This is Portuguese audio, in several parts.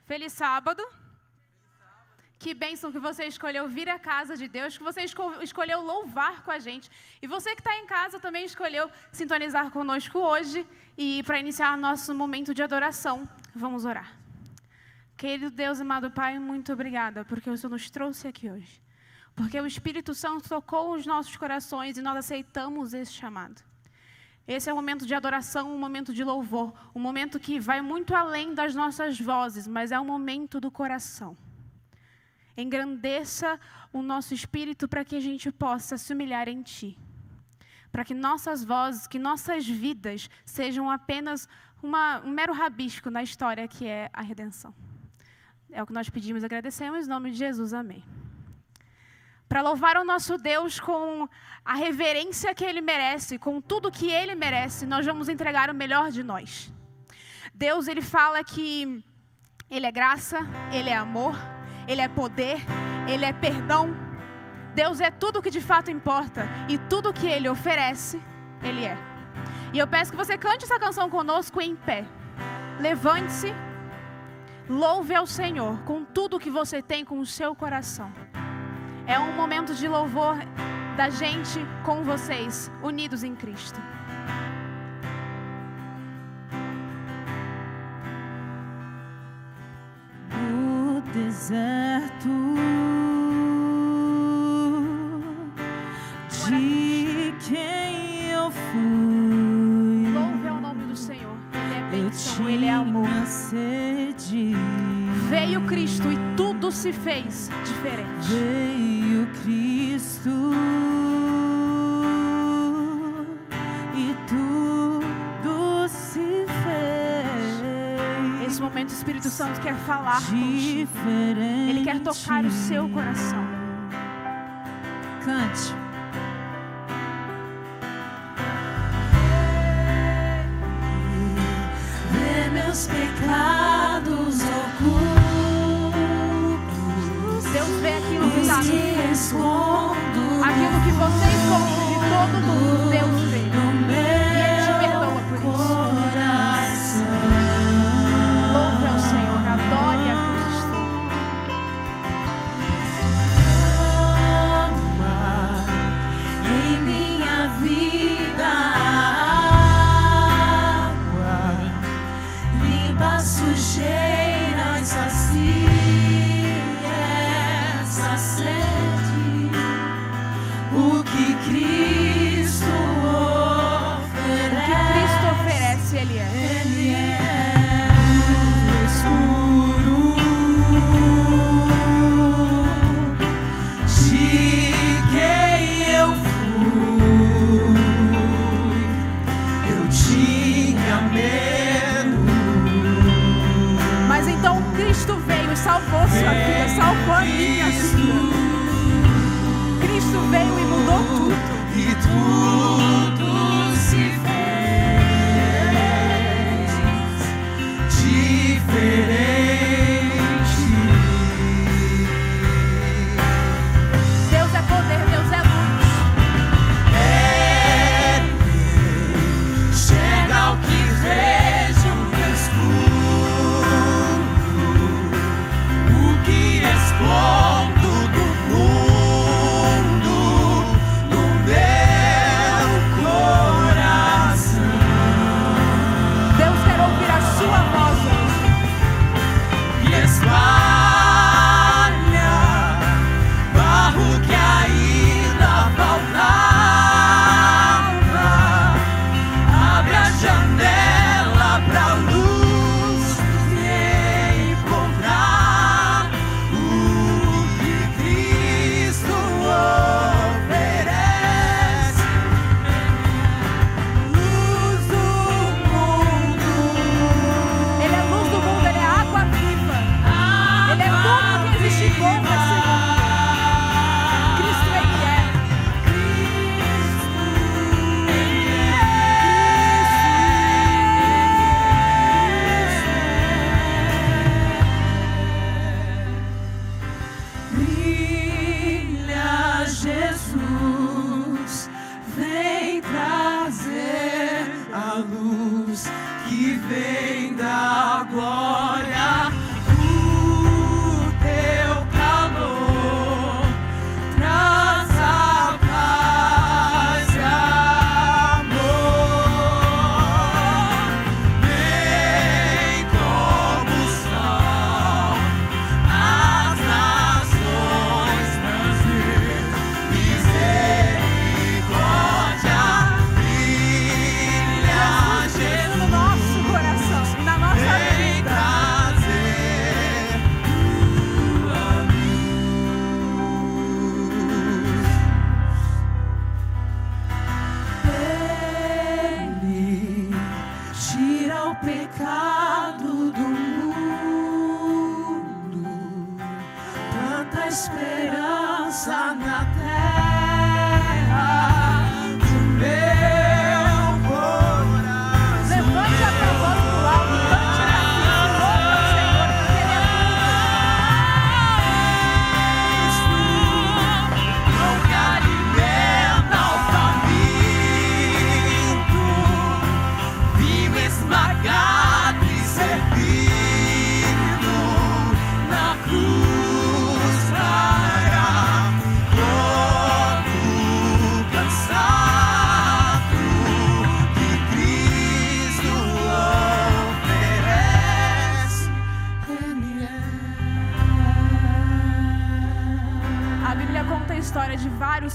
Feliz sábado. Que bênção que você escolheu vir à casa de Deus, que você escolheu louvar com a gente. E você que está em casa também escolheu sintonizar conosco hoje e para iniciar nosso momento de adoração. Vamos orar. Querido Deus, amado Pai, muito obrigada porque o Senhor nos trouxe aqui hoje. Porque o Espírito Santo tocou os nossos corações e nós aceitamos esse chamado. Esse é um momento de adoração, um momento de louvor, um momento que vai muito além das nossas vozes, mas é um momento do coração. Engrandeça o nosso espírito para que a gente possa se humilhar em Ti. Para que nossas vozes, que nossas vidas sejam apenas um mero rabisco na história que é a redenção. É o que nós pedimos e agradecemos, em nome de Jesus, amém. Para louvar o nosso Deus com a reverência que Ele merece, com tudo que Ele merece, nós vamos entregar o melhor de nós. Deus, Ele fala que Ele é graça, Ele é amor, Ele é poder, Ele é perdão. Deus é tudo o que de fato importa e tudo o que Ele oferece, Ele é. E eu peço que você cante essa canção conosco em pé. Levante-se, louve ao Senhor com tudo o que você tem com o seu coração. É um momento de louvor da gente com vocês, unidos em Cristo. No deserto de quem eu fui, Louve ao nome do Senhor. Ele é bênção, Ele é amor. Sede. Veio Cristo e tudo se fez diferente. Veio Cristo e tudo se fez. Esse momento o Espírito Santo quer falar diferente. contigo. Ele quer tocar o seu coração. Cante. Vê meus pecados ocultos. Deus vê aquilo que está aquilo que você esconde de todo mundo. Deus vê. E Ele te perdoa por isso. Louve ao Senhor, adore a Cristo. Em minha vida, água limpa sujeira e sacia essa sede. O que Cristo oferece, Ele é. Ele é escuro de quem eu fui. Eu tinha medo, Mas então Cristo veio e salvou sua vida, salvou a minha vida. Cristo veio e mudou tudo. e tudo se fez diferente. Deus é poder, Deus é luz. Chega ao que vejo no escuro, o que escondo do mundo no meu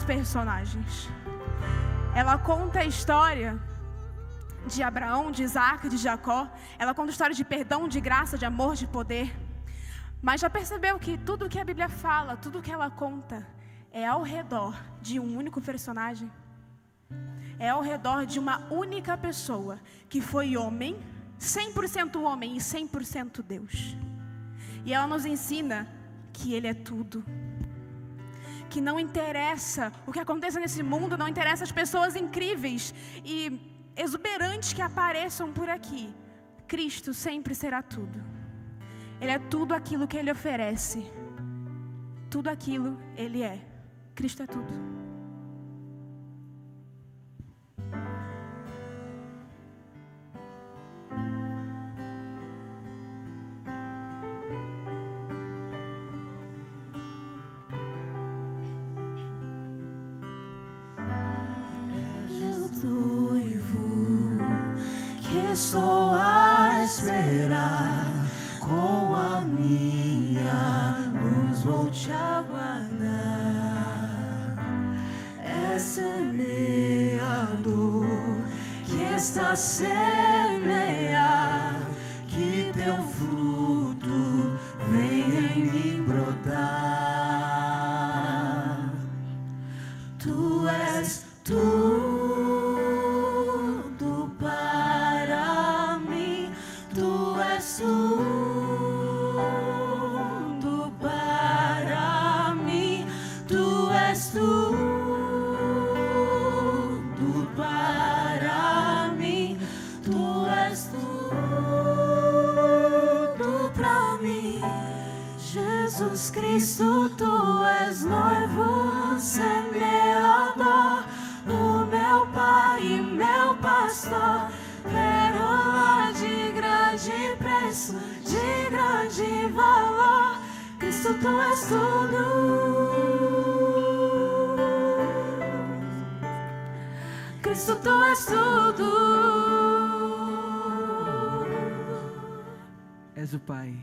personagens. Ela conta a história de Abraão, de Isaac, de Jacó. Ela conta a história de perdão, de graça, de amor, de poder. Mas já percebeu que tudo que a Bíblia fala, tudo que ela conta, é ao redor de um único personagem? É ao redor de uma única pessoa, que foi homem, 100% homem e 100% Deus. E ela nos ensina que Ele é tudo. Que não interessa o que aconteça nesse mundo, não interessa as pessoas incríveis e exuberantes que apareçam por aqui. Cristo sempre será tudo. Ele é tudo aquilo que Ele oferece. Tudo aquilo Ele é. Cristo é tudo. Estou a esperar, com a minha luz vou te aguardar. É semeador que está a semear, que teu fruto venha em mim brotar. Tu és tu. Jesus Cristo, tu és noivo, semeador, o meu Pai e meu pastor, pérola de grande preço, de grande valor. Cristo, tu és tudo. Cristo, tu és tudo. És o Pai.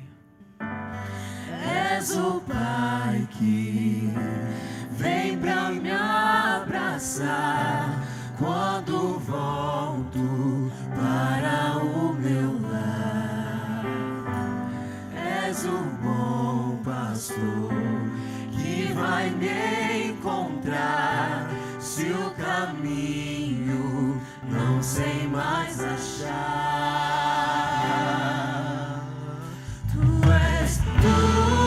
És o Pai que vem pra me abraçar quando volto para o meu lar. És o bom pastor que vai me encontrar se o caminho não sei mais achar. Tu és tudo.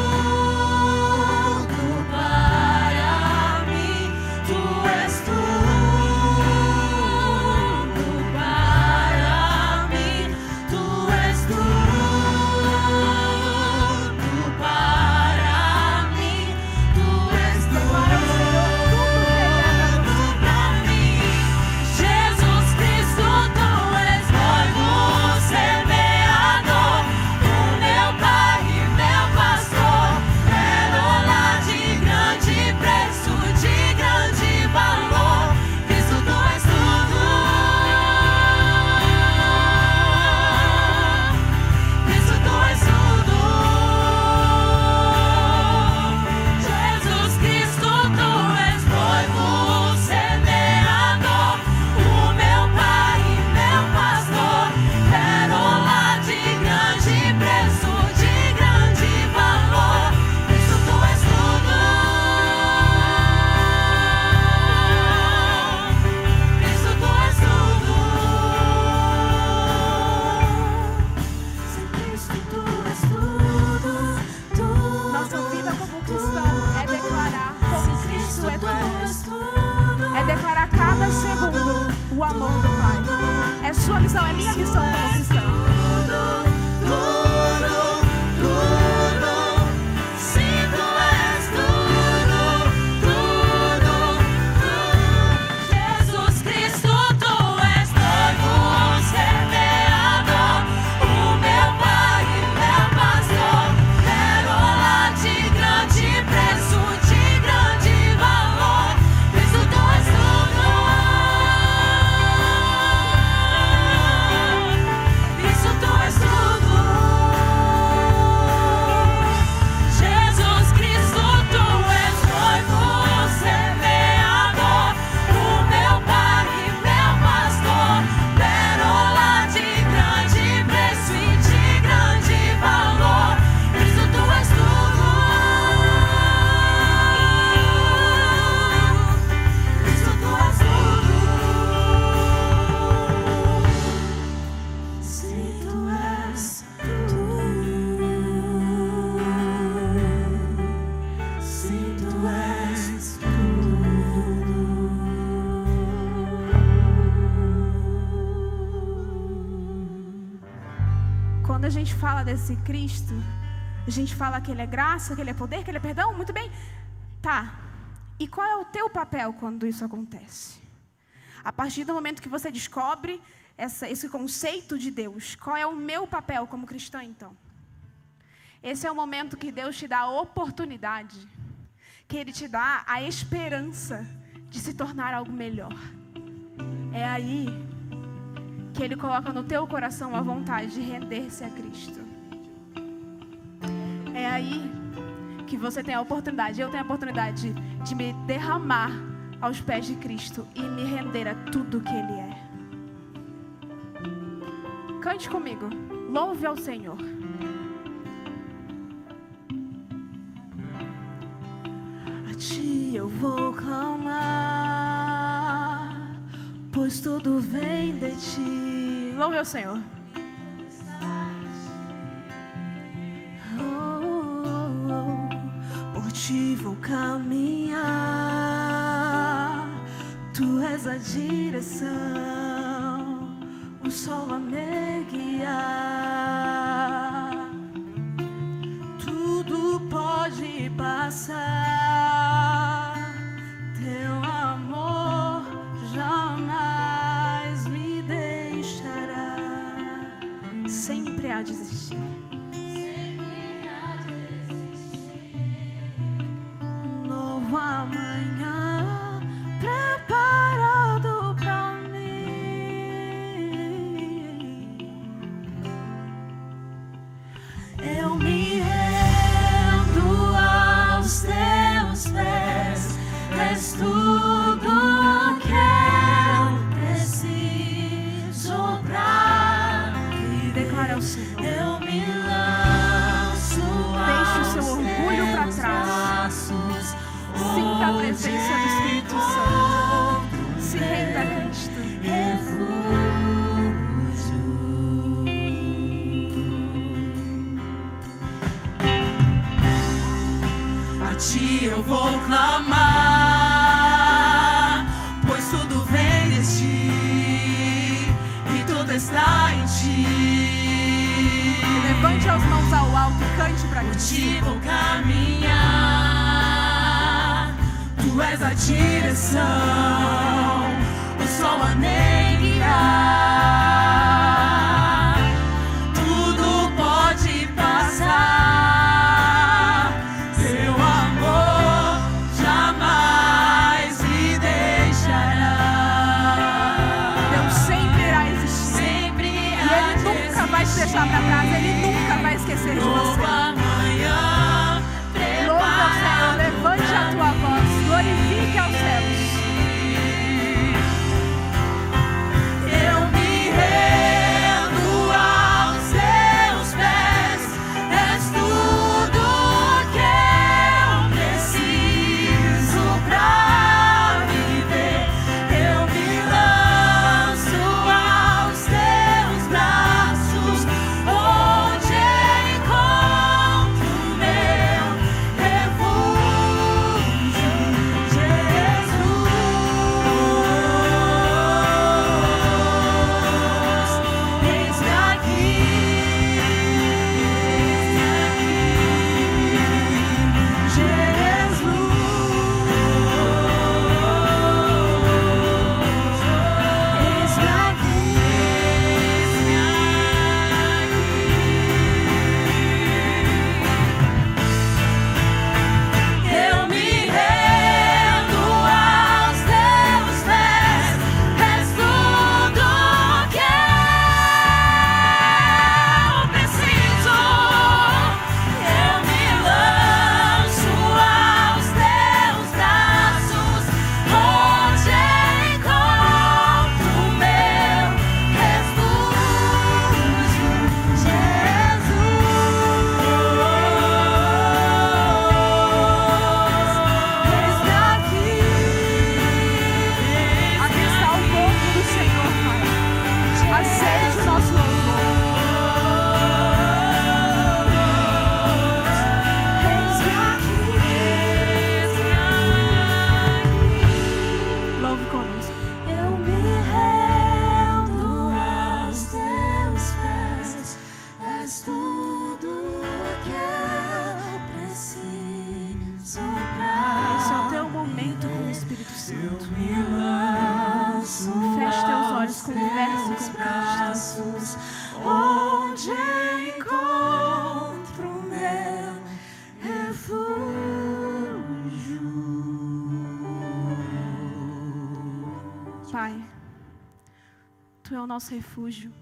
O amor do Pai. É sua missão, é minha missão como cristão. Isso a gente fala desse Cristo, a gente fala que Ele é graça, que Ele é poder, que Ele é perdão, muito bem. Tá, e qual é o teu papel quando isso acontece? A partir do momento que você descobre esse conceito de Deus, qual é o meu papel como cristã, então? Esse é o momento que Deus te dá a oportunidade, que Ele te dá a esperança de se tornar algo melhor. É aí que Ele coloca no teu coração a vontade de render-se a Cristo. É aí que você tem a oportunidade, eu tenho a oportunidade de me derramar aos pés de Cristo e me render a tudo que Ele é. Cante comigo, louve ao Senhor. A Ti eu vou clamar, pois tudo vem de Ti. Louve ao Senhor. Por Ti vou caminhar, Tu és a direção, o sol a me guiar. Tudo pode passar, Teu amor jamais me deixará. Sempre há de existir. Novo amanhã preparado pra mim. Eu me rendo aos Teus pés, és tudo que eu preciso pra E declara ao Senhor. eu me lanço. Deixe o seu orgulho para trás. Sinta a presença do Espírito Santo. Se renda a Cristo. A Ti eu vou clamar, pois tudo vem de Ti e tudo está em Ti. Levante as mãos ao alto e cante para Por Cristo. Ti vou caminhar, Tu és a direção, o sol a me guiar. Tudo pode passar, Teu amor jamais me deixará. Deus sempre irá existir. Sempre E Ele nunca vai te deixar para trás. Ele nunca vai esquecer de você. amanhã. Louve ao Senhor. Levante a tua voz. Glorifique aos céus. Eu me rendo aos Teus pés, és tudo que eu preciso pra viver. Eu me lanço aos Teus braços, onde encontro Pai, Tu é o nosso refúgio,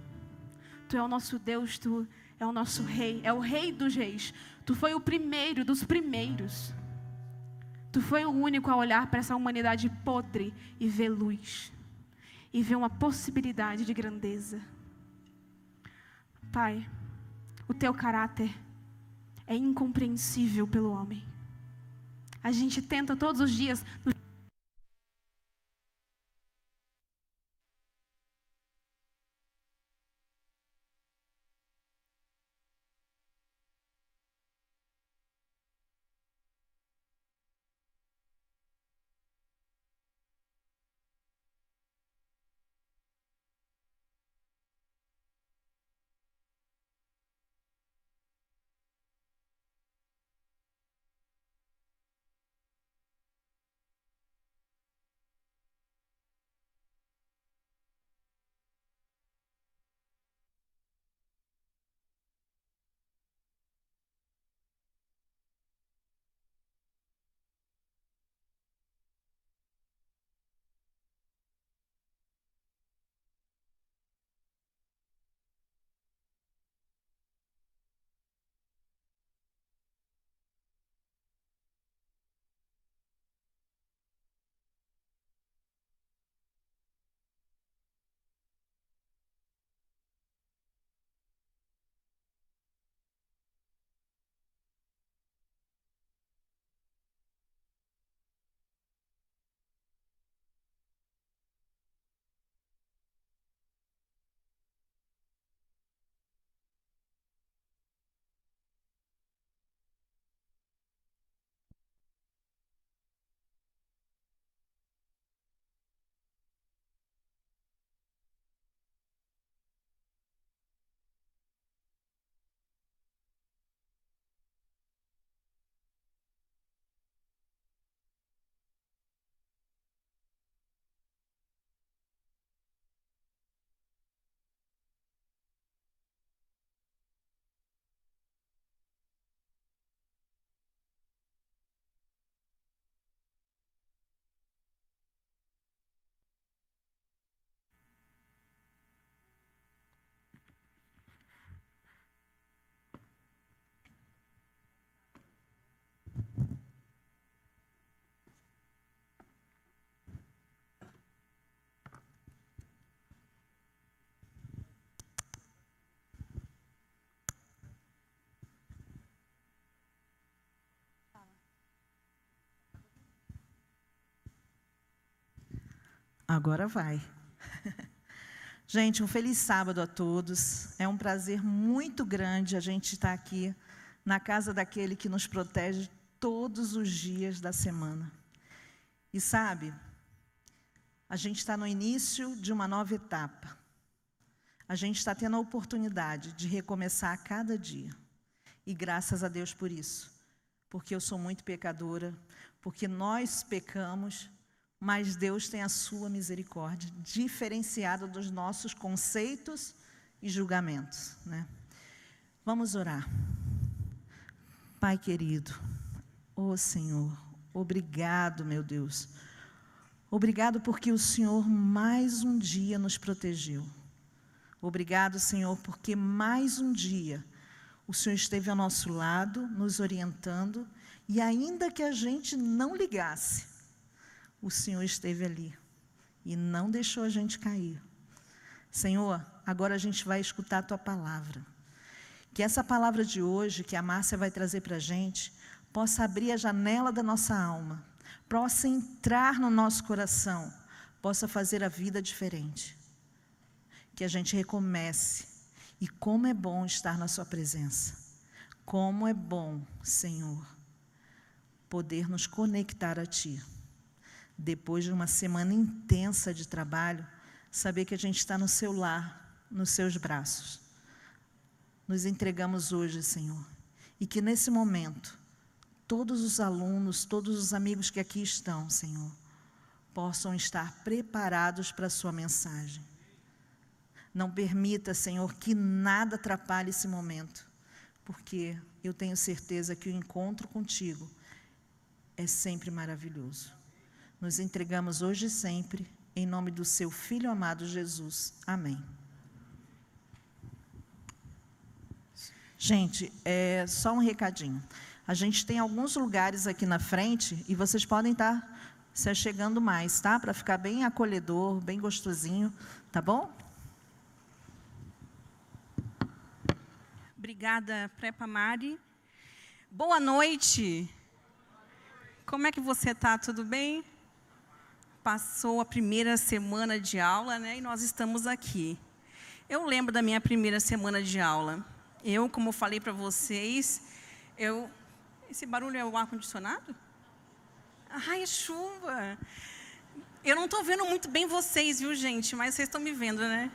Tu é o nosso Deus, Tu é o nosso Rei, é o Rei dos Reis. Tu foi o primeiro dos primeiros. Tu foi o único a olhar para essa humanidade podre e ver luz, e ver uma possibilidade de grandeza. Pai, o Teu caráter é incompreensível pelo homem. A gente tenta todos os dias Agora vai. Gente, um feliz sábado a todos. É um prazer muito grande a gente estar aqui na casa daquele que nos protege todos os dias da semana. E sabe, a gente está no início de uma nova etapa. A gente está tendo a oportunidade de recomeçar a cada dia. E graças a Deus por isso. Porque eu sou muito pecadora, porque nós pecamos, mas Deus tem a sua misericórdia, diferenciada dos nossos conceitos e julgamentos, né? Vamos orar. Pai querido, ó Senhor, obrigado, meu Deus. Obrigado porque o Senhor mais um dia nos protegeu. Obrigado, Senhor, porque mais um dia o Senhor esteve ao nosso lado, nos orientando, e ainda que a gente não ligasse, o Senhor esteve ali e não deixou a gente cair. Senhor, agora a gente vai escutar a Tua palavra. Que essa palavra de hoje, que a Márcia vai trazer para a gente, possa abrir a janela da nossa alma, possa entrar no nosso coração, possa fazer a vida diferente. Que a gente recomece. E como é bom estar na Sua presença. Como é bom, Senhor, poder nos conectar a Ti. Depois de uma semana intensa de trabalho, saber que a gente está no Seu lar, nos Seus braços. Nos entregamos hoje, Senhor, e que nesse momento, todos os alunos, todos os amigos que aqui estão, Senhor, possam estar preparados para a Sua mensagem. Não permita, Senhor, que nada atrapalhe esse momento, porque eu tenho certeza que o encontro contigo é sempre maravilhoso. Nos entregamos hoje e sempre, em nome do seu Filho amado Jesus. Amém. Gente, só um recadinho. A gente tem alguns lugares aqui na frente e vocês podem estar se achegando mais, tá? Para ficar bem acolhedor, bem gostosinho, tá bom? Obrigada, Prepa Mari. Boa noite. Como é que você está? Tudo bem? Passou a primeira semana de aula, né? E nós estamos aqui. Eu lembro da minha primeira semana de aula. Como falei para vocês, esse barulho é o ar-condicionado? Ai, é chuva. Eu não estou vendo muito bem vocês, viu, gente? Mas vocês estão me vendo, né?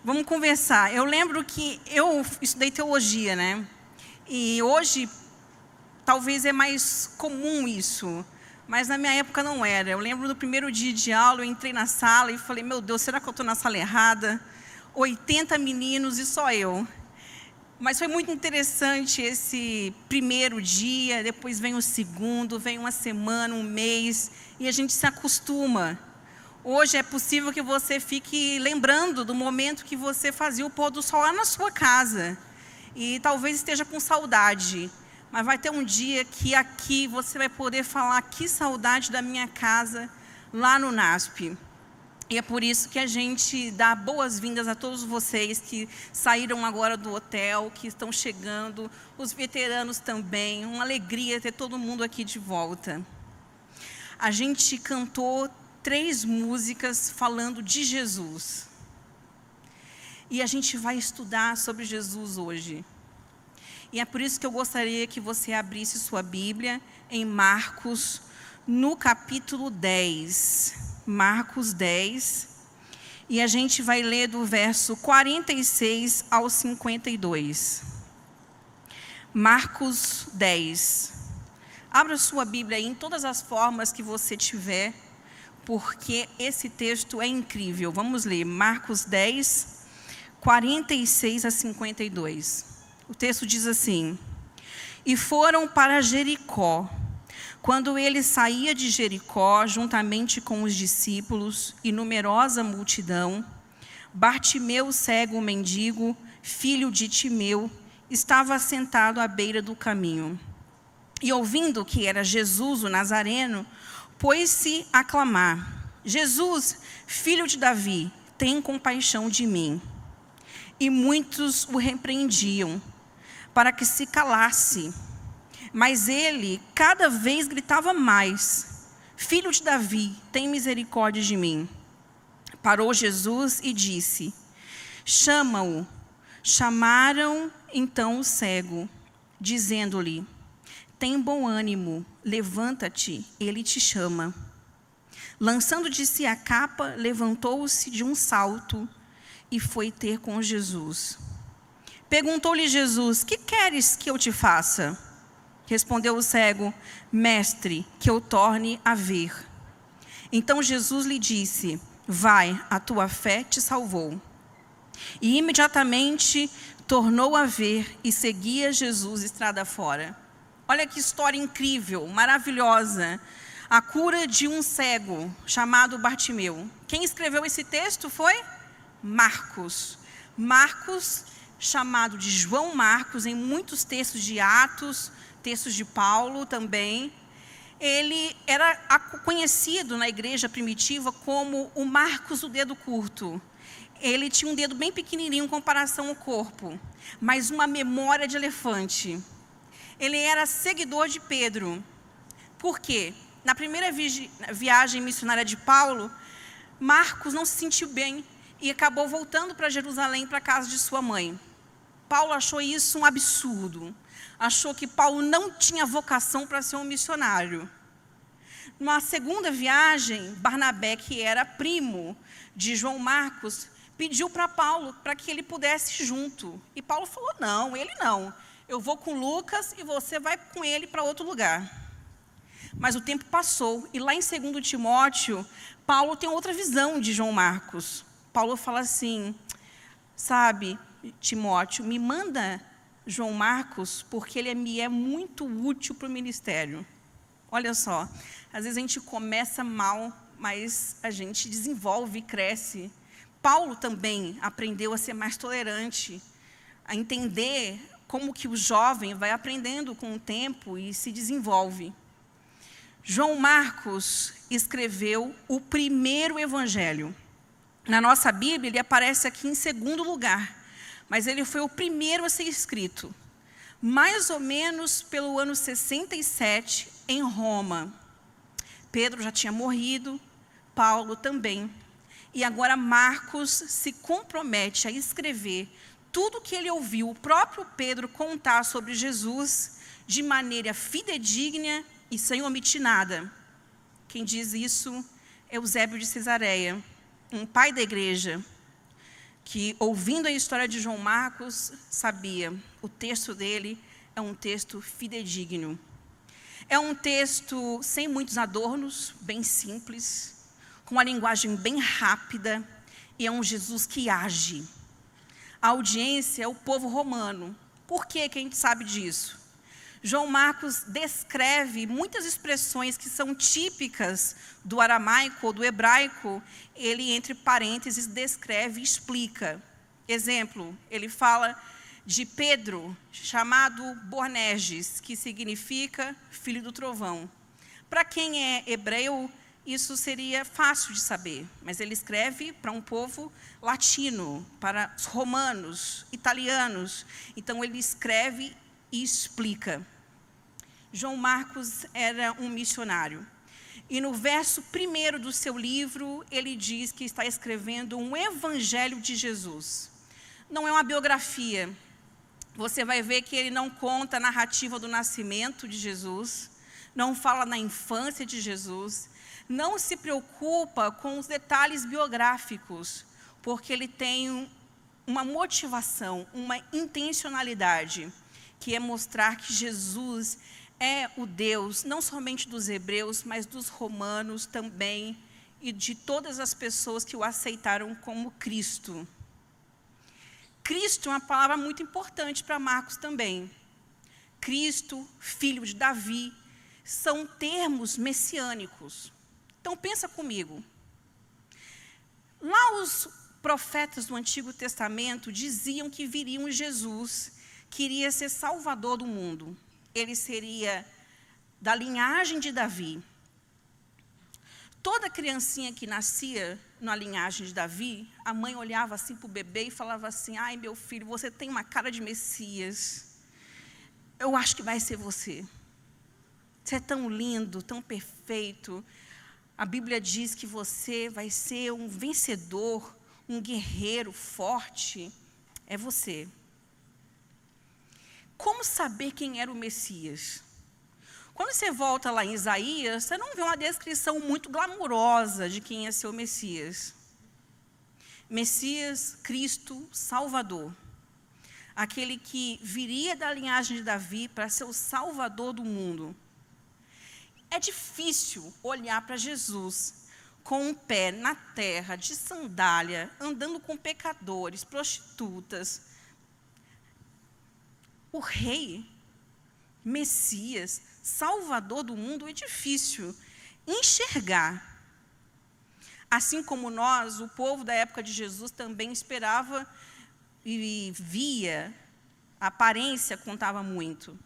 Vamos conversar. Eu lembro que eu estudei teologia, né? E hoje, talvez é mais comum isso. Mas na minha época não era. Eu lembro do primeiro dia de aula, eu entrei na sala e falei, meu Deus, será que eu estou na sala errada? 80 meninos e só eu. Mas foi muito interessante esse primeiro dia, depois vem o segundo, vem uma semana, um mês, e a gente se acostuma. Hoje é possível que você fique lembrando do momento que você fazia o pôr do sol lá na sua casa. E talvez esteja com saudade. Mas vai ter um dia que aqui você vai poder falar, que saudade da minha casa, lá no NASP. E é por isso que a gente dá boas-vindas a todos vocês que saíram agora do hotel, que estão chegando, os veteranos também. Uma alegria ter todo mundo aqui de volta. A gente cantou 3 músicas falando de Jesus. E a gente vai estudar sobre Jesus hoje. E é por isso que eu gostaria que você abrisse sua Bíblia em Marcos, no capítulo 10. Marcos 10, e a gente vai ler do verso 46 ao 52. Marcos 10. Abra sua Bíblia aí em todas as formas que você tiver, porque esse texto é incrível. Vamos ler Marcos 10, 46 a 52. O texto diz assim: E foram para Jericó. Quando ele saía de Jericó, juntamente com os discípulos e numerosa multidão, Bartimeu, cego mendigo, filho de Timeu, estava sentado à beira do caminho. E ouvindo que era Jesus o Nazareno, pôs-se a clamar: Jesus, filho de Davi, tem compaixão de mim. E muitos o repreendiam, para que se calasse. Mas ele cada vez gritava mais: Filho de Davi, tem misericórdia de mim. Parou Jesus e disse: Chama-o. Chamaram então o cego, dizendo-lhe: Tem bom ânimo, levanta-te, ele te chama. Lançando de si a capa, levantou-se de um salto e foi ter com Jesus. Perguntou-lhe Jesus: Que queres que eu te faça? Respondeu o cego: Mestre, que eu torne a ver. Então Jesus lhe disse: Vai, a tua fé te salvou. E imediatamente tornou a ver e seguia Jesus estrada fora. Olha que história incrível, maravilhosa. A cura de um cego chamado Bartimeu. Quem escreveu esse texto foi Marcos. Marcos, chamado de João Marcos, em muitos textos de Atos, textos de Paulo também. Ele era conhecido na igreja primitiva como o Marcos do dedo curto. Ele tinha um dedo bem pequenininho em comparação ao corpo, mas uma memória de elefante. Ele era seguidor de Pedro. Por quê? Na primeira viagem missionária de Paulo, Marcos não se sentiu bem e acabou voltando para Jerusalém, para a casa de sua mãe. Paulo achou isso um absurdo. Achou que Paulo não tinha vocação para ser um missionário. Numa segunda viagem, Barnabé, que era primo de João Marcos, pediu para Paulo para que ele pudesse ir junto. E Paulo falou: não, ele não. Eu vou com Lucas e você vai com ele para outro lugar. Mas o tempo passou e lá em 2 Timóteo, Paulo tem outra visão de João Marcos. Paulo fala assim: sabe, Timóteo, me manda João Marcos, porque ele me é muito útil para o ministério. Olha só, às vezes a gente começa mal, mas a gente desenvolve e cresce. Paulo também aprendeu a ser mais tolerante, a entender como que o jovem vai aprendendo com o tempo e se desenvolve. João Marcos escreveu o primeiro evangelho. Na nossa Bíblia, ele aparece aqui em segundo lugar, mas ele foi o primeiro a ser escrito, mais ou menos pelo ano 67, em Roma. Pedro já tinha morrido, Paulo também. E agora Marcos se compromete a escrever tudo o que ele ouviu o próprio Pedro contar sobre Jesus de maneira fidedigna e sem omitir nada. Quem diz isso é Eusébio de Cesareia, um pai da igreja, que, ouvindo a história de João Marcos, sabia, o texto dele é um texto fidedigno. É um texto sem muitos adornos, bem simples, com uma linguagem bem rápida, e é um Jesus que age. A audiência é o povo romano. Por que a gente sabe disso? João Marcos descreve muitas expressões que são típicas do aramaico ou do hebraico. Ele, entre parênteses, descreve e explica. Exemplo, ele fala de Pedro, chamado Boanerges, que significa filho do trovão. Para quem é hebreu, isso seria fácil de saber, mas ele escreve para um povo latino, para os romanos, italianos. Então, ele escreve e explica. João Marcos era um missionário. E no verso 1 do seu livro, ele diz que está escrevendo um evangelho de Jesus. Não é uma biografia. Você vai ver que ele não conta a narrativa do nascimento de Jesus, não fala na infância de Jesus, não se preocupa com os detalhes biográficos, porque ele tem uma motivação, uma intencionalidade, que é mostrar que Jesus é o Deus, não somente dos hebreus, mas dos romanos também, e de todas as pessoas que o aceitaram como Cristo. Cristo é uma palavra muito importante para Marcos também. Cristo, filho de Davi, são termos messiânicos. Então, pensa comigo. Lá os profetas do Antigo Testamento diziam que viria um Jesus, que iria ser salvador do mundo. Ele seria da linhagem de Davi. Toda criancinha que nascia na linhagem de Davi, a mãe olhava assim para o bebê e falava assim: ai, meu filho, você tem uma cara de Messias. Eu acho que vai ser você. Você é tão lindo, tão perfeito. A Bíblia diz que você vai ser um vencedor, um guerreiro forte. É você. Como saber quem era o Messias? Quando você volta lá em Isaías, você não vê uma descrição muito glamurosa de quem ia ser o Messias. Messias, Cristo, Salvador. Aquele que viria da linhagem de Davi para ser o Salvador do mundo. É difícil olhar para Jesus com um pé na terra, de sandália, andando com pecadores, prostitutas. O rei, Messias, Salvador do mundo, é difícil enxergar. Assim como nós, o povo da época de Jesus também esperava e via, a aparência contava muito.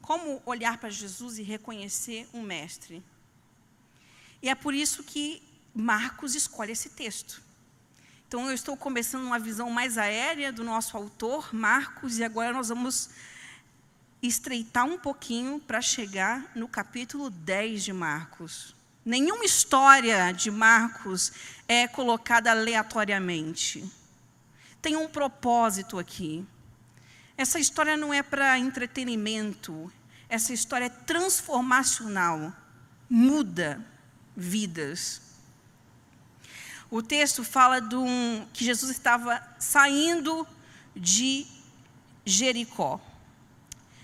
Como olhar para Jesus e reconhecer um mestre? E é por isso que Marcos escolhe esse texto. Então, eu estou começando uma visão mais aérea do nosso autor, Marcos, e agora nós vamos estreitar um pouquinho para chegar no capítulo 10 de Marcos. Nenhuma história de Marcos é colocada aleatoriamente. Tem um propósito aqui. Essa história não é para entretenimento, essa história é transformacional, muda vidas. O texto fala que Jesus estava saindo de Jericó.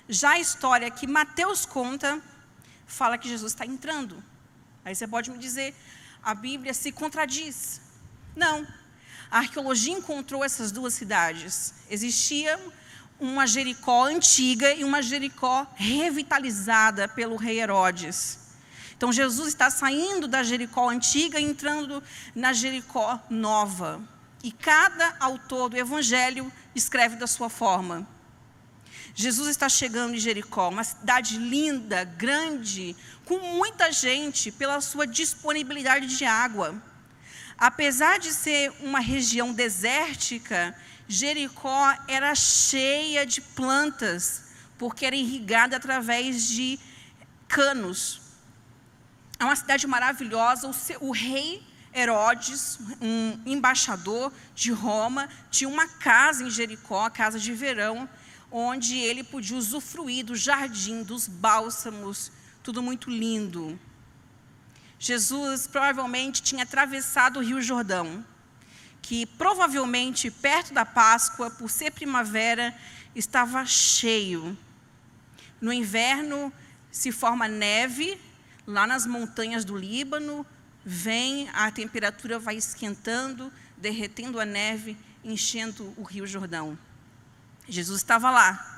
Já a história que Mateus conta, fala que Jesus está entrando. Aí você pode me dizer, a Bíblia se contradiz. Não. A arqueologia encontrou essas duas cidades. Existia uma Jericó antiga e uma Jericó revitalizada pelo rei Herodes. Então, Jesus está saindo da Jericó antiga e entrando na Jericó nova. E cada autor do Evangelho escreve da sua forma. Jesus está chegando em Jericó, uma cidade linda, grande, com muita gente, pela sua disponibilidade de água. Apesar de ser uma região desértica, Jericó era cheia de plantas, porque era irrigada através de canos. É uma cidade maravilhosa. O rei Herodes, um embaixador de Roma, tinha uma casa em Jericó, a casa de verão, onde ele podia usufruir do jardim, dos bálsamos, tudo muito lindo. Jesus provavelmente tinha atravessado o Rio Jordão, que provavelmente perto da Páscoa, por ser primavera, estava cheio. No inverno se forma neve, lá nas montanhas do Líbano, a temperatura vai esquentando, derretendo a neve, enchendo o Rio Jordão. Jesus estava lá.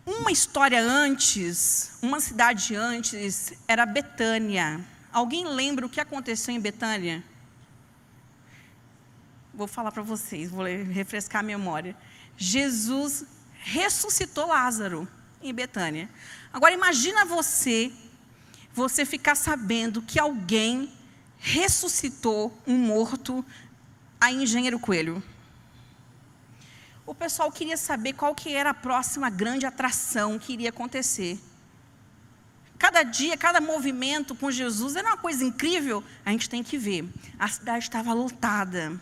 Uma história antes, uma cidade antes, era Betânia. Alguém lembra o que aconteceu em Betânia? Vou falar para vocês, vou refrescar a memória. Jesus ressuscitou Lázaro em Betânia. Agora imagina você ficar sabendo que alguém ressuscitou um morto aí em Engenheiro Coelho. O pessoal queria saber qual que era a próxima grande atração que iria acontecer. Cada dia, cada movimento com Jesus era uma coisa incrível. A gente tem que ver. A cidade estava lotada.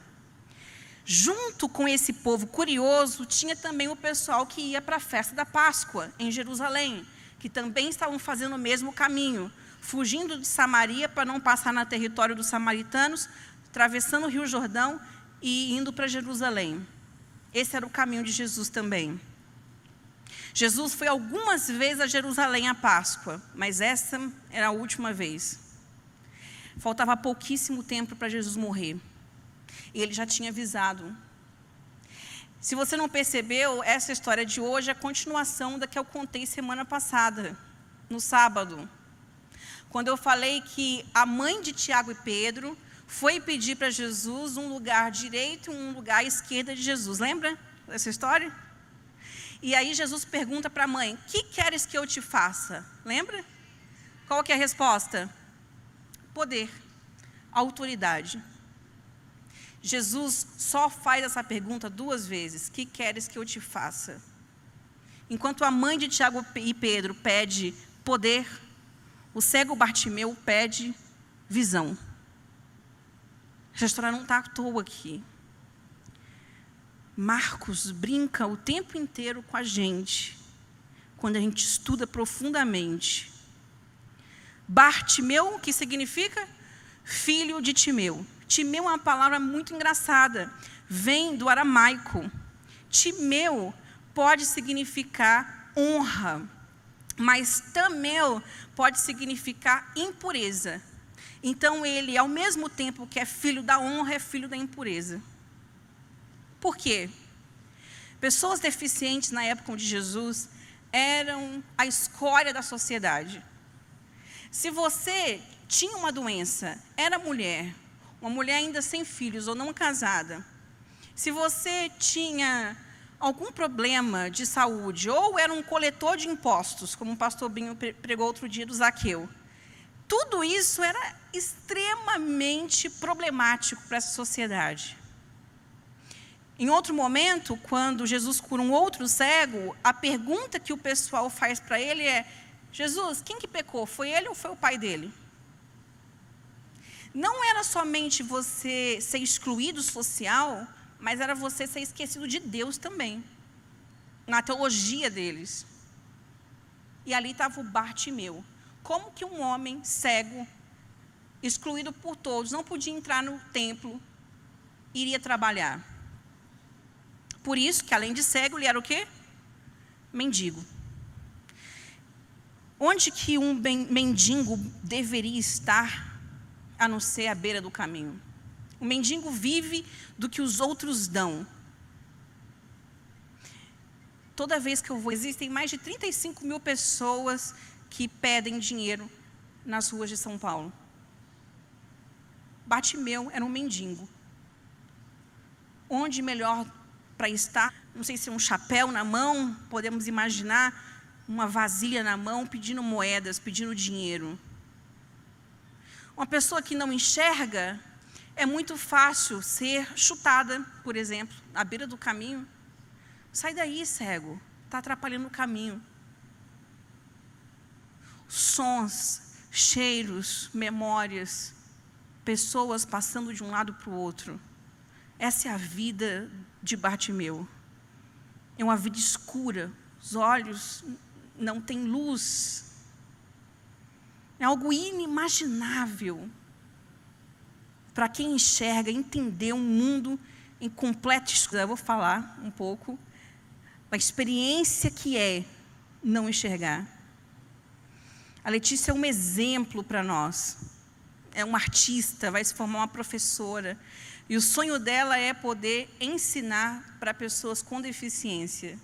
Junto com esse povo curioso, tinha também o pessoal que ia para a festa da Páscoa, em Jerusalém, que também estavam fazendo o mesmo caminho, fugindo de Samaria para não passar no território dos samaritanos, atravessando o Rio Jordão e indo para Jerusalém. Esse era o caminho de Jesus também. Jesus foi algumas vezes a Jerusalém à Páscoa, mas essa era a última vez. Faltava pouquíssimo tempo para Jesus morrer. E ele já tinha avisado. Se você não percebeu, essa história de hoje é a continuação da que eu contei semana passada, no sábado. Quando eu falei que a mãe de Tiago e Pedro foi pedir para Jesus um lugar à direita e um lugar à esquerda de Jesus. Lembra dessa história? E aí Jesus pergunta para a mãe: que queres que eu te faça? Lembra? Qual que é a resposta? Poder, autoridade. Jesus só faz essa pergunta 2 vezes: que queres que eu te faça? Enquanto a mãe de Tiago e Pedro pede poder, o cego Bartimeu pede visão. Essa história não está à toa aqui. Marcos brinca o tempo inteiro com a gente, quando a gente estuda profundamente. Bartimeu, que significa filho de Timeu. Timeu é uma palavra muito engraçada, vem do aramaico. Timeu pode significar honra, mas tameu pode significar impureza. Então ele, ao mesmo tempo que é filho da honra, é filho da impureza. Por quê? Pessoas deficientes na época de Jesus eram a escória da sociedade. Se você tinha uma doença, era mulher, uma mulher ainda sem filhos ou não casada, se você tinha algum problema de saúde, ou era um coletor de impostos, como o pastor Binho pregou outro dia do Zaqueu, tudo isso era extremamente problemático para essa sociedade. Em outro momento, quando Jesus cura um outro cego, a pergunta que o pessoal faz para ele é: Jesus, quem que pecou? Foi ele ou foi o pai dele? Não era somente você ser excluído social, mas era você ser esquecido de Deus também, na teologia deles. E ali estava o Bartimeu. Como que um homem cego, excluído por todos, não podia entrar no templo, iria trabalhar? Por isso que, além de cego, ele era o quê? Mendigo. Onde que um mendigo deveria estar, a não ser à beira do caminho? O mendigo vive do que os outros dão. Toda vez que eu vou, existem mais de 35 mil pessoas que pedem dinheiro nas ruas de São Paulo. Bartimeu era um mendigo. Onde melhor para estar? Não sei se é um chapéu na mão, podemos imaginar uma vasilha na mão, pedindo moedas, pedindo dinheiro. Uma pessoa que não enxerga, é muito fácil ser chutada, por exemplo, à beira do caminho. Sai daí, cego, está atrapalhando o caminho. Sons, cheiros, memórias, pessoas passando de um lado para o outro. Essa é a vida de Bartimeu. É uma vida escura, os olhos não têm luz. É algo inimaginável para quem enxerga, entender um mundo em completa escuridão. Eu vou falar um pouco da experiência que é não enxergar. A Letícia é um exemplo para nós. É uma artista, vai se formar uma professora. E o sonho dela é poder ensinar para pessoas com deficiência.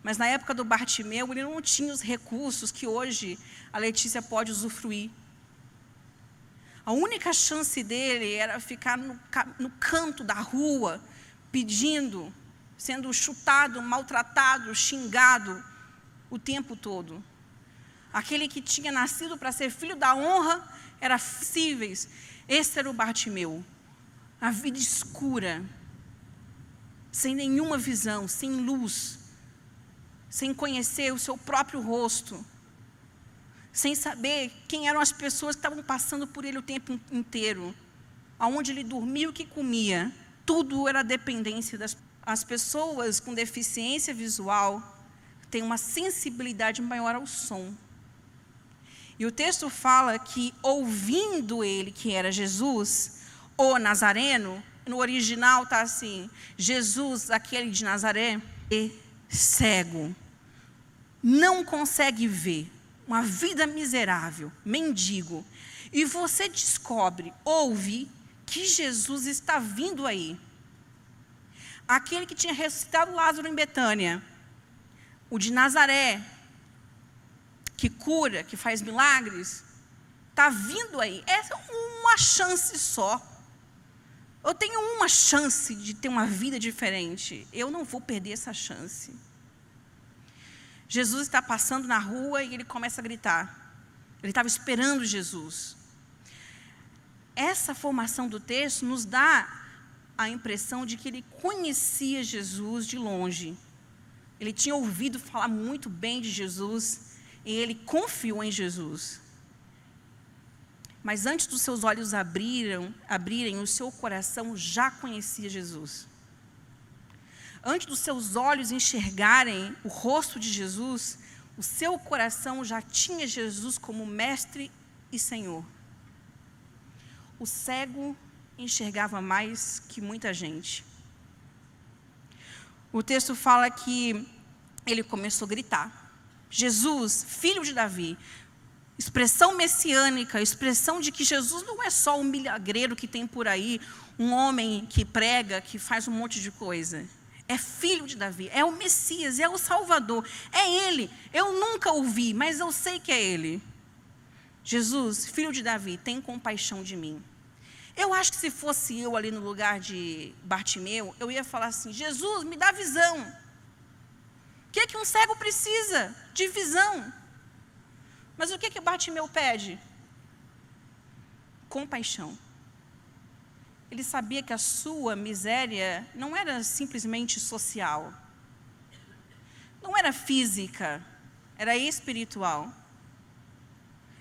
Mas na época do Bartimeu, ele não tinha os recursos que hoje a Letícia pode usufruir. A única chance dele era ficar no canto da rua, pedindo, sendo chutado, maltratado, xingado o tempo todo. Aquele que tinha nascido para ser filho da honra, era possíveis. Esse era o Bartimeu. A vida escura, sem nenhuma visão, sem luz, sem conhecer o seu próprio rosto, sem saber quem eram as pessoas que estavam passando por ele o tempo inteiro, aonde ele dormia, o que comia, tudo era dependência as pessoas com deficiência visual têm uma sensibilidade maior ao som. E o texto fala que, ouvindo ele, que era Jesus, o Nazareno, no original está assim, Jesus, aquele de Nazaré, é cego, não consegue ver, uma vida miserável, mendigo, e você descobre, ouve, que Jesus está vindo aí. Aquele que tinha ressuscitado Lázaro em Betânia, o de Nazaré, que cura, que faz milagres, está vindo aí. Essa é uma chance só. Eu tenho uma chance de ter uma vida diferente. Eu não vou perder essa chance. Jesus está passando na rua e ele começa a gritar. Ele estava esperando Jesus. Essa formação do texto nos dá a impressão de que ele conhecia Jesus de longe. Ele tinha ouvido falar muito bem de Jesus e ele confiou em Jesus. Mas antes dos seus olhos abrirem, o seu coração já conhecia Jesus. Antes dos seus olhos enxergarem o rosto de Jesus, o seu coração já tinha Jesus como mestre e Senhor. O cego enxergava mais que muita gente. O texto fala que ele começou a gritar: Jesus, filho de Davi. Expressão messiânica, expressão de que Jesus não é só um milagreiro que tem por aí, um homem que prega, que faz um monte de coisa. É filho de Davi, é o Messias, é o Salvador, é Ele. Eu nunca o vi, mas eu sei que é Ele. Jesus, filho de Davi, tem compaixão de mim. Eu acho que se fosse eu ali no lugar de Bartimeu, eu ia falar assim: Jesus, me dá visão. O que é que um cego precisa? De visão. Mas o que é que Bartimeu pede? Compaixão. Ele sabia que a sua miséria não era simplesmente social, não era física, era espiritual.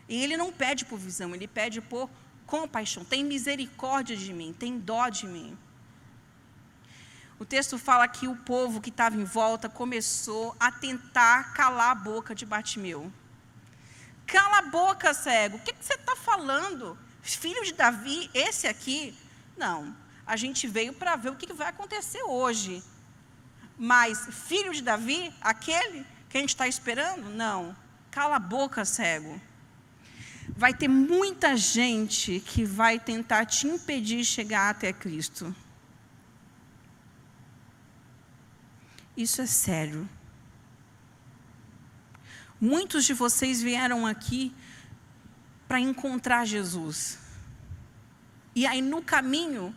E ele não pede por visão, ele pede por compaixão. Tem misericórdia de mim, tem dó de mim. O texto fala que o povo que estava em volta começou a tentar calar a boca de Bartimeu. Cala a boca, cego, o que você está falando? Filho de Davi, esse aqui? Não, a gente veio para ver o que vai acontecer hoje. Mas filho de Davi, aquele que a gente está esperando? Não, cala a boca, cego. Vai ter muita gente que vai tentar te impedir de chegar até Cristo. Isso é sério. Muitos de vocês vieram aqui para encontrar Jesus. E aí no caminho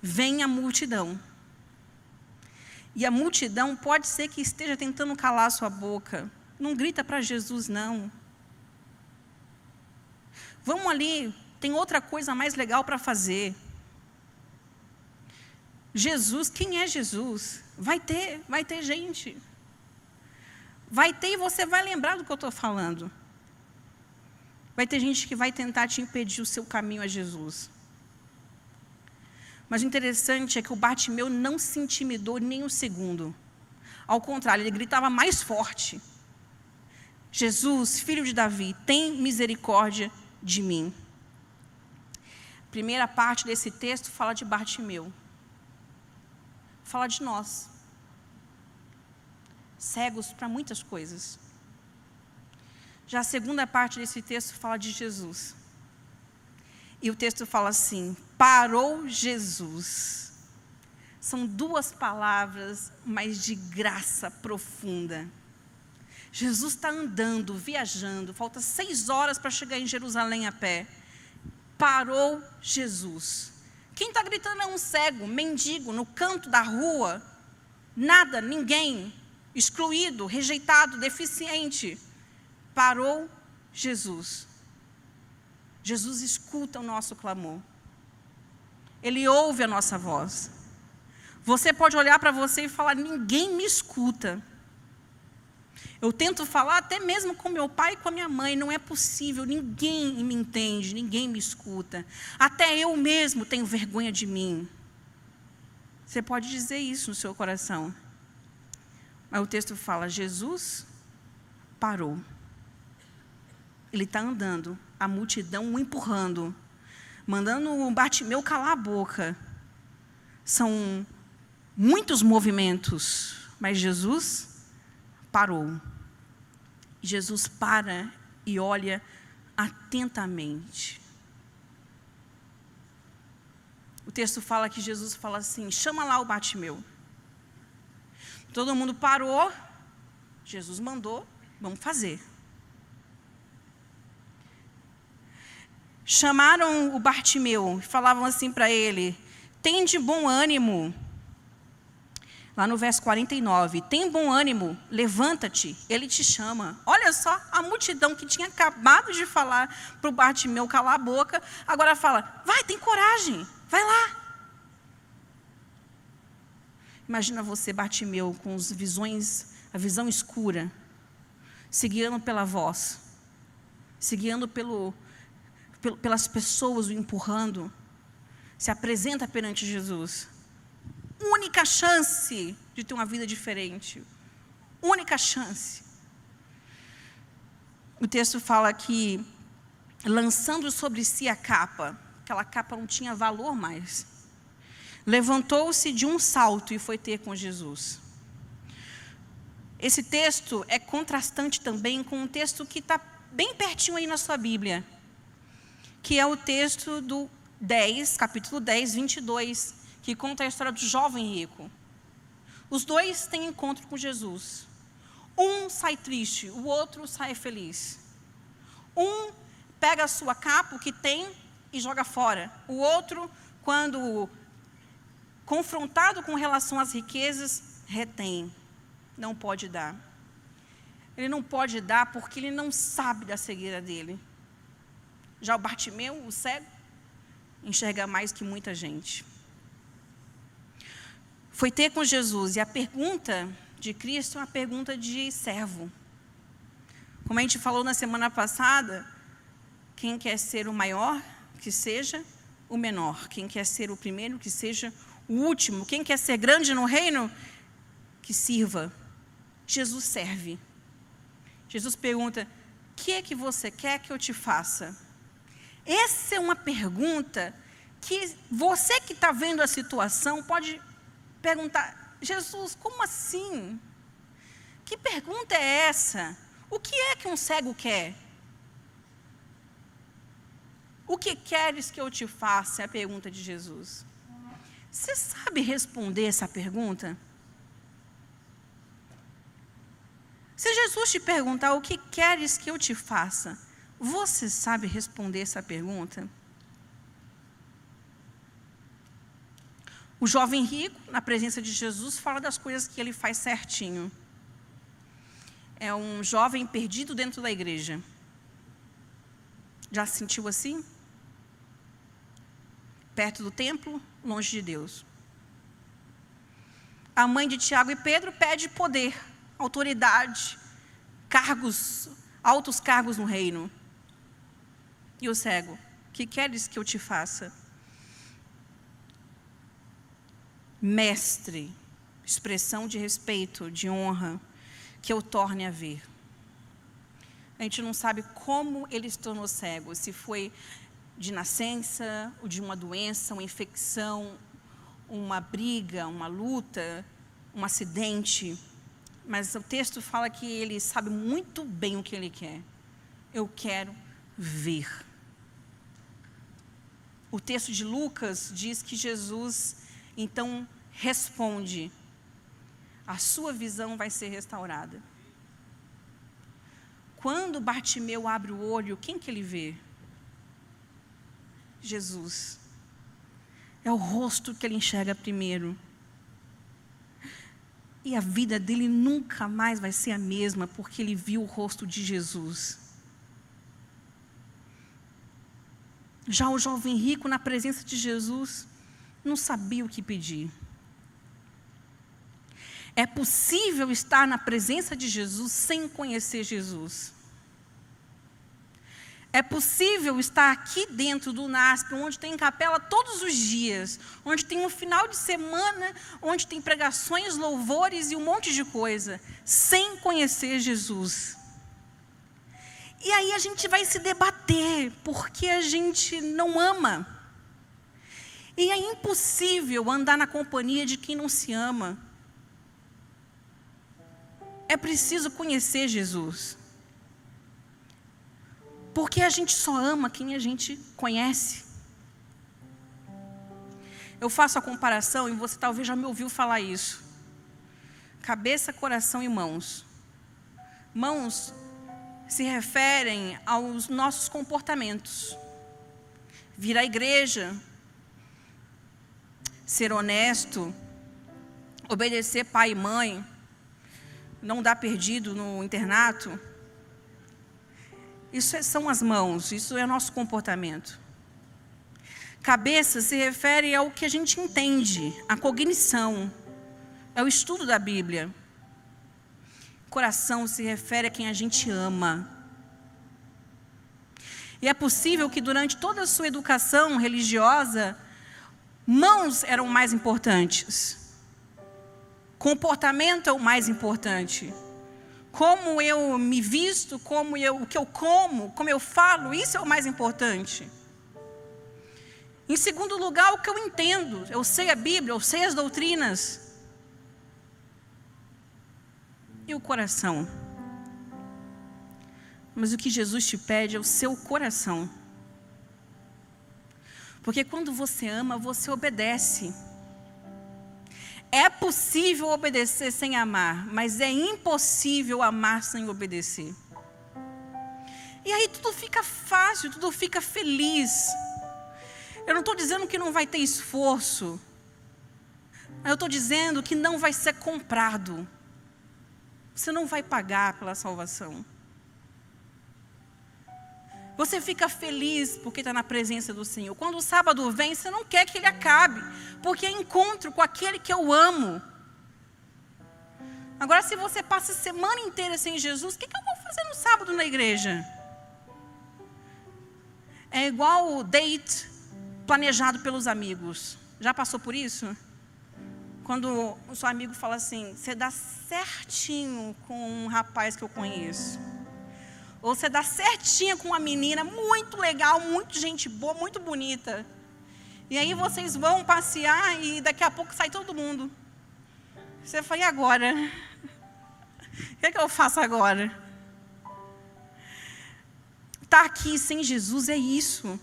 vem a multidão. E a multidão pode ser que esteja tentando calar a sua boca. Não grita para Jesus, não. Vamos ali, tem outra coisa mais legal para fazer. Jesus, quem é Jesus? Vai ter gente. Vai ter e você vai lembrar do que eu estou falando. Vai ter gente que vai tentar te impedir o seu caminho a Jesus. Mas o interessante é que o Bartimeu não se intimidou nem um segundo. Ao contrário, ele gritava mais forte. Jesus, filho de Davi, tem misericórdia de mim. Primeira parte desse texto fala de Bartimeu. Fala de nós. Cegos para muitas coisas. Já a segunda parte desse texto fala de Jesus. E o texto fala assim: parou Jesus. São duas palavras, mas de graça profunda. Jesus está andando, viajando, falta 6 horas para chegar em Jerusalém a pé. Parou Jesus. Quem está gritando é um cego, mendigo, no canto da rua. Nada, ninguém, excluído, rejeitado, deficiente. Parou Jesus. Jesus escuta o nosso clamor. Ele ouve a nossa voz. Você pode olhar para você e falar: ninguém me escuta. Eu tento falar até mesmo com meu pai e com a minha mãe, não é possível, ninguém me entende, ninguém me escuta. Até eu mesmo tenho vergonha de mim. Você pode dizer isso no seu coração. Mas o texto fala: Jesus parou. Ele está andando, a multidão o empurrando, mandando o Bartimeu calar a boca. São muitos movimentos, mas Jesus parou. Jesus para e olha atentamente. O texto fala que Jesus fala assim: chama lá o Bartimeu. Todo mundo parou. Jesus mandou, vamos fazer. Chamaram o Bartimeu e falavam assim para ele: tem de bom ânimo. Lá no verso 49, tem bom ânimo, levanta-te, ele te chama. Olha só, a multidão que tinha acabado de falar para o Bartimeu calar a boca, agora fala: vai, tem coragem, vai lá. Imagina você, Bartimeu, com as visões, a visão escura, se guiando pela voz, se guiando pelas pessoas o empurrando, se apresenta perante Jesus. Única chance de ter uma vida diferente. Única chance. O texto fala que, lançando sobre si a capa, aquela capa não tinha valor mais, levantou-se de um salto e foi ter com Jesus. Esse texto é contrastante também com um texto que está bem pertinho aí na sua Bíblia, que é o texto do 10, capítulo 10, 22, que conta a história do jovem rico. Os dois têm encontro com Jesus. Um sai triste, o outro sai feliz. Um pega a sua capa, o que tem, e joga fora. O outro, quando confrontado com relação às riquezas, retém. Não pode dar. Ele não pode dar porque ele não sabe da cegueira dele. Já o Bartimeu, o cego, enxerga mais que muita gente. Foi ter com Jesus, e a pergunta de Cristo é uma pergunta de servo. Como a gente falou na semana passada, quem quer ser o maior, que seja o menor. Quem quer ser o primeiro, que seja o último. Quem quer ser grande no reino, que sirva. Jesus serve. Jesus pergunta: o que é que você quer que eu te faça? Essa é uma pergunta que você que está vendo a situação pode perguntar: Jesus, como assim? Que pergunta é essa? O que é que um cego quer? O que queres que eu te faça? É a pergunta de Jesus. Você sabe responder essa pergunta? Se Jesus te perguntar: o que queres que eu te faça? Você sabe responder essa pergunta? O jovem rico, na presença de Jesus, fala das coisas que ele faz certinho. É um jovem perdido dentro da igreja. Já se sentiu assim? Perto do templo, longe de Deus. A mãe de Tiago e Pedro pede poder, autoridade, cargos, altos cargos no reino. E o cego, que queres que eu te faça? Mestre, expressão de respeito, de honra, que eu torne a ver. A gente não sabe como ele se tornou cego, se foi de nascença, ou de uma doença, uma infecção, uma briga, uma luta, um acidente. Mas o texto fala que ele sabe muito bem o que ele quer. Eu quero ver. O texto de Lucas diz que Jesus, então, responde: a sua visão vai ser restaurada. Quando Bartimeu abre o olho, quem que ele vê? Jesus. É o rosto que ele enxerga primeiro. E a vida dele nunca mais vai ser a mesma, porque ele viu o rosto de Jesus. Já o jovem rico, na presença de Jesus, não sabia o que pedir. É possível estar na presença de Jesus sem conhecer Jesus. É possível estar aqui dentro do NASP, onde tem capela todos os dias, onde tem um final de semana, onde tem pregações, louvores e um monte de coisa, sem conhecer Jesus. E aí a gente vai se debater, porque a gente não ama. E é impossível andar na companhia de quem não se ama. É preciso conhecer Jesus. Porque a gente só ama quem a gente conhece. Eu faço a comparação, e você talvez já me ouviu falar isso. Cabeça, coração e mãos. Mãos se referem aos nossos comportamentos. Vir à igreja, ser honesto, obedecer pai e mãe, não dar perdido no internato. Isso são as mãos, isso é o nosso comportamento. Cabeça se refere ao que a gente entende, a cognição, é o estudo da Bíblia. Coração se refere a quem a gente ama. E é possível que durante toda a sua educação religiosa, mãos eram mais importantes. Comportamento é o mais importante. Como eu me visto, o que eu como eu falo, isso é o mais importante. Em segundo lugar, o que eu entendo. Eu sei a Bíblia, eu sei as doutrinas. E o coração? Mas o que Jesus te pede é o seu coração. Porque quando você ama, você obedece. É possível obedecer sem amar, mas é impossível amar sem obedecer. E aí tudo fica fácil, tudo fica feliz. Eu não estou dizendo que não vai ter esforço. Eu estou dizendo que não vai ser comprado. Você não vai pagar pela salvação. Você fica feliz porque está na presença do Senhor. Quando o sábado vem, você não quer que ele acabe, porque é encontro com aquele que eu amo. Agora, se você passa a semana inteira sem Jesus, o que eu vou fazer no sábado na igreja? É igual o date planejado pelos amigos. Já passou por isso? Quando o seu amigo fala assim, você dá certinho com um rapaz que eu conheço. Ou você dá certinho com uma menina muito legal, muito gente boa, muito bonita. E aí vocês vão passear e daqui a pouco sai todo mundo. Você fala, e agora? O que é que eu faço agora? Estar aqui sem Jesus é isso.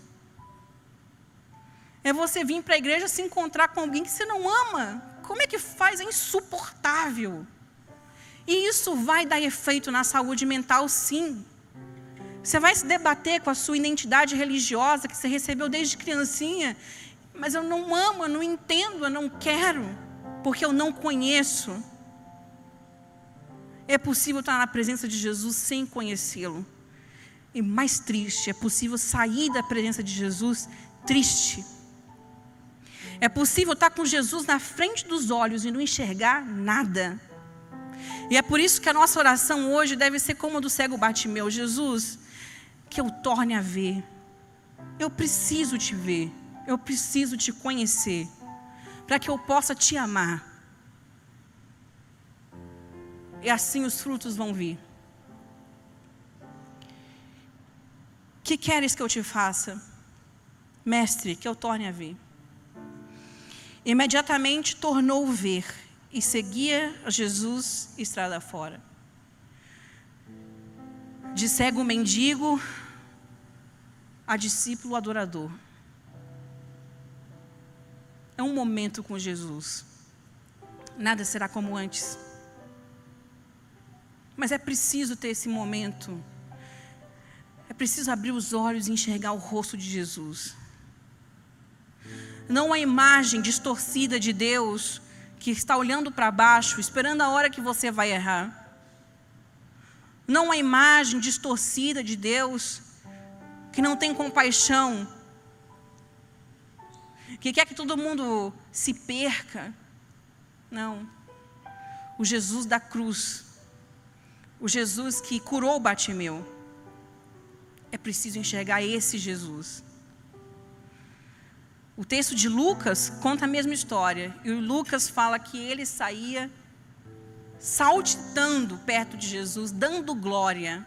É você vir para a igreja se encontrar com alguém que você não ama. Como é que faz? É insuportável. E isso vai dar efeito na saúde mental, sim. Você vai se debater com a sua identidade religiosa que você recebeu desde criancinha. Mas eu não amo, eu não entendo, eu não quero, porque eu não conheço. É possível estar na presença de Jesus sem conhecê-lo. E mais triste, é possível sair da presença de Jesus triste. É possível estar com Jesus na frente dos olhos e não enxergar nada. E é por isso que a nossa oração hoje deve ser como a do cego Bartimeu. Jesus, que eu torne a ver. Eu preciso te ver. Eu preciso te conhecer. Para que eu possa te amar. E assim os frutos vão vir. Que queres que eu te faça? Mestre, que eu torne a ver. Imediatamente tornou ver e seguia Jesus estrada fora. De cego mendigo a discípulo adorador. É um momento com Jesus. Nada será como antes. Mas é preciso ter esse momento. É preciso abrir os olhos e enxergar o rosto de Jesus. Não a imagem distorcida de Deus que está olhando para baixo, esperando a hora que você vai errar. Não a imagem distorcida de Deus que não tem compaixão, que quer que todo mundo se perca. Não. O Jesus da cruz, o Jesus que curou Bartimeu. É preciso enxergar esse Jesus. O texto de Lucas conta a mesma história. E o Lucas fala que ele saía saltitando perto de Jesus, dando glória.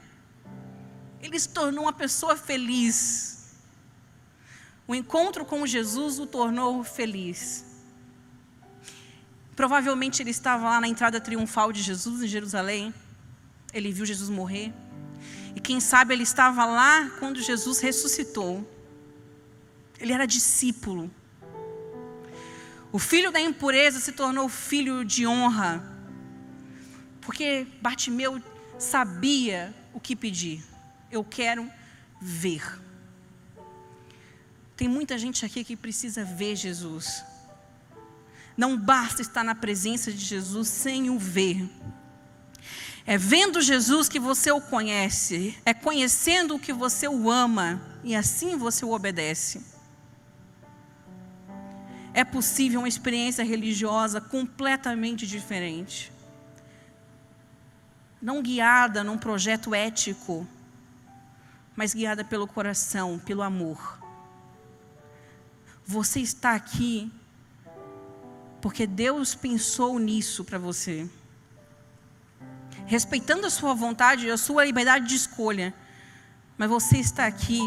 Ele se tornou uma pessoa feliz. O encontro com Jesus o tornou feliz. Provavelmente ele estava lá na entrada triunfal de Jesus em Jerusalém. Ele viu Jesus morrer. E quem sabe ele estava lá quando Jesus ressuscitou. Ele era discípulo. O filho da impureza se tornou filho de honra. Porque Bartimeu sabia o que pedir. Eu quero ver. Tem muita gente aqui que precisa ver Jesus. Não basta estar na presença de Jesus sem o ver. É vendo Jesus que você o conhece. É conhecendo o que você o ama. E assim você o obedece. É possível uma experiência religiosa completamente diferente. Não guiada num projeto ético, mas guiada pelo coração, pelo amor. Você está aqui porque Deus pensou nisso para você. Respeitando a sua vontade e a sua liberdade de escolha. Mas você está aqui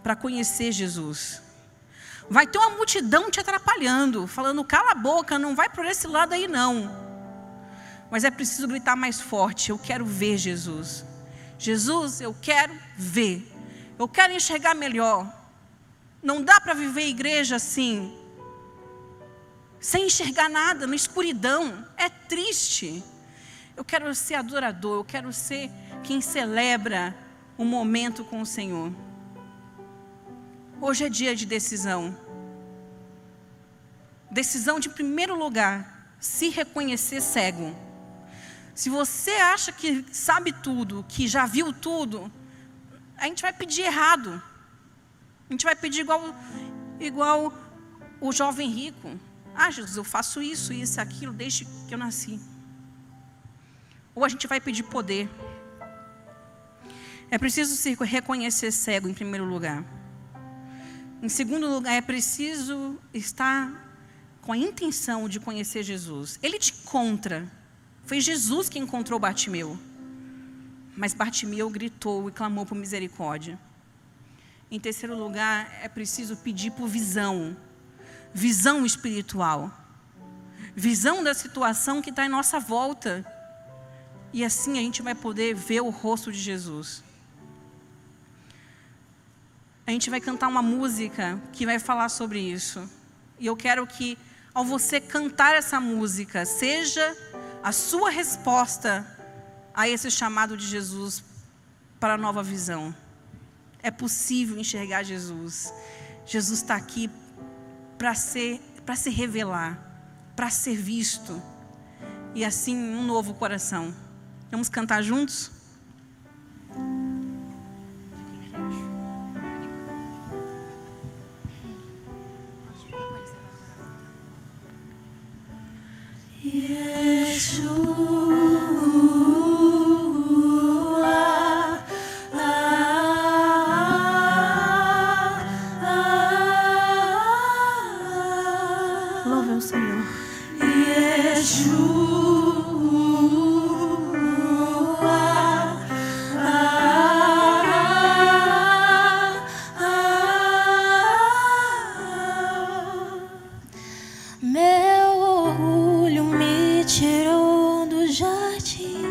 para conhecer Jesus. Vai ter uma multidão te atrapalhando, falando, cala a boca, não vai por esse lado aí não. Mas é preciso gritar mais forte, eu quero ver Jesus. Jesus, eu quero ver. Eu quero enxergar melhor. Não dá para viver igreja assim, sem enxergar nada, na escuridão. É triste. Eu quero ser adorador, eu quero ser quem celebra o momento com o Senhor. Hoje é dia de decisão. Decisão de, em primeiro lugar, se reconhecer cego. Se você acha que sabe tudo, que já viu tudo, a gente vai pedir errado. A gente vai pedir igual o jovem rico. Ah, Jesus, eu faço isso, isso, aquilo, desde que eu nasci. Ou a gente vai pedir poder. É preciso se reconhecer cego, em primeiro lugar. Em segundo lugar, é preciso estar com a intenção de conhecer Jesus. Ele te encontra. Foi Jesus que encontrou Bartimeu. Mas Bartimeu gritou e clamou por misericórdia. Em terceiro lugar, é preciso pedir por visão. Visão espiritual. Visão da situação que está em nossa volta. E assim a gente vai poder ver o rosto de Jesus. A gente vai cantar uma música que vai falar sobre isso. E eu quero que, ao você cantar essa música, seja a sua resposta a esse chamado de Jesus para a nova visão. É possível enxergar Jesus. Jesus está aqui para se revelar, para ser visto. E assim, um novo coração. Vamos cantar juntos? Louve ao Senhor. Meu orgulho me tirou do jardim,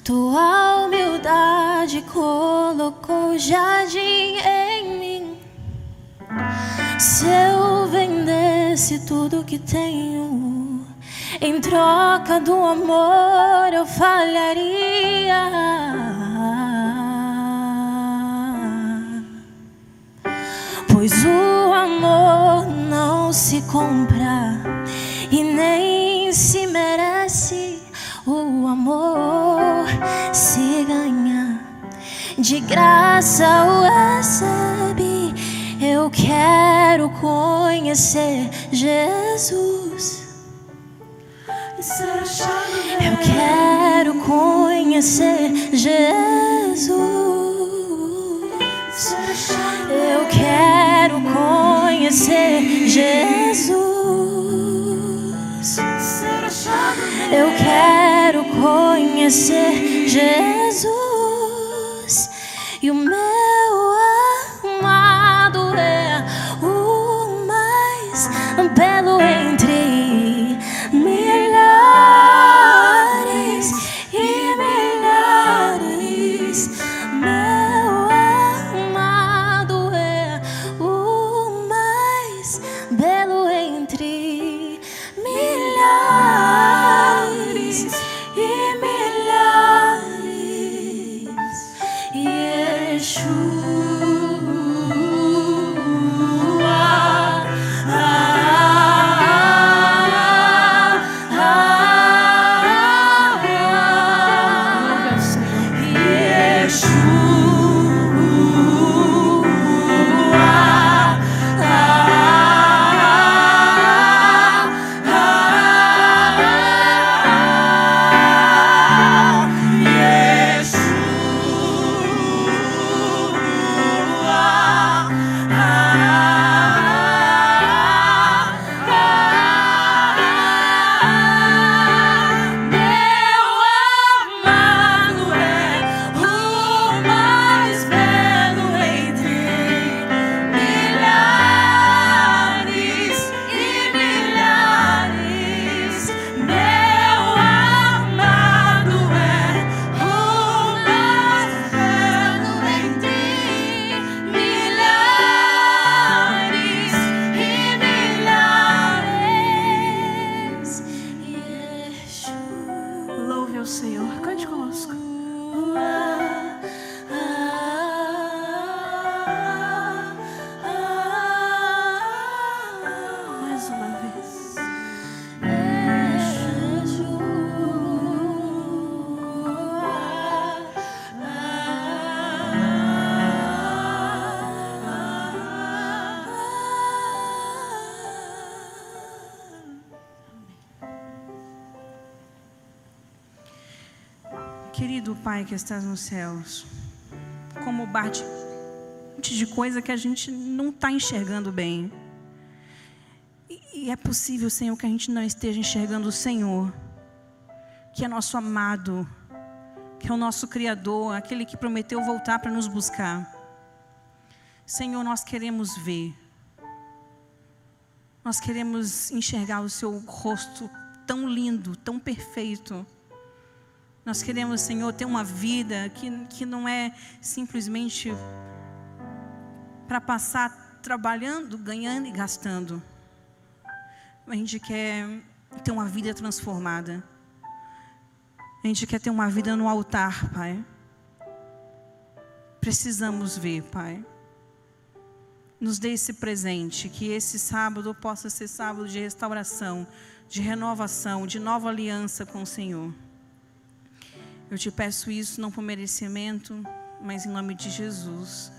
tua humildade colocou jardim em mim. Se eu vendesse tudo que tenho, em troca do amor eu falharia. Pois o amor não se compra e nem se merece. O amor se ganha, de graça o recebe. Eu quero conhecer Jesus. Eu quero conhecer Jesus. Eu quero conhecer Jesus. Eu quero conhecer Jesus. E o meu amado é o mais belo entre milhares e milhares. Meu amado é o mais belo entre milhares e milhares. Yeshua. Louve ao Senhor. Cante conosco. Mais uma vez. Querido Pai que estás nos céus, como bate um monte de coisa que a gente não está enxergando bem. E é possível, Senhor, que a gente não esteja enxergando o Senhor, que é nosso amado, que é o nosso Criador, aquele que prometeu voltar para nos buscar. Senhor, nós queremos ver. Nós queremos enxergar o Seu rosto tão lindo, tão perfeito. Nós queremos, Senhor, ter uma vida que não é simplesmente para passar trabalhando, ganhando e gastando. A gente quer ter uma vida transformada. A gente quer ter uma vida no altar, Pai. Precisamos ver, Pai. Nos dê esse presente, que esse sábado possa ser sábado de restauração, de renovação, de nova aliança com o Senhor. Eu te peço isso não por merecimento, mas em nome de Jesus.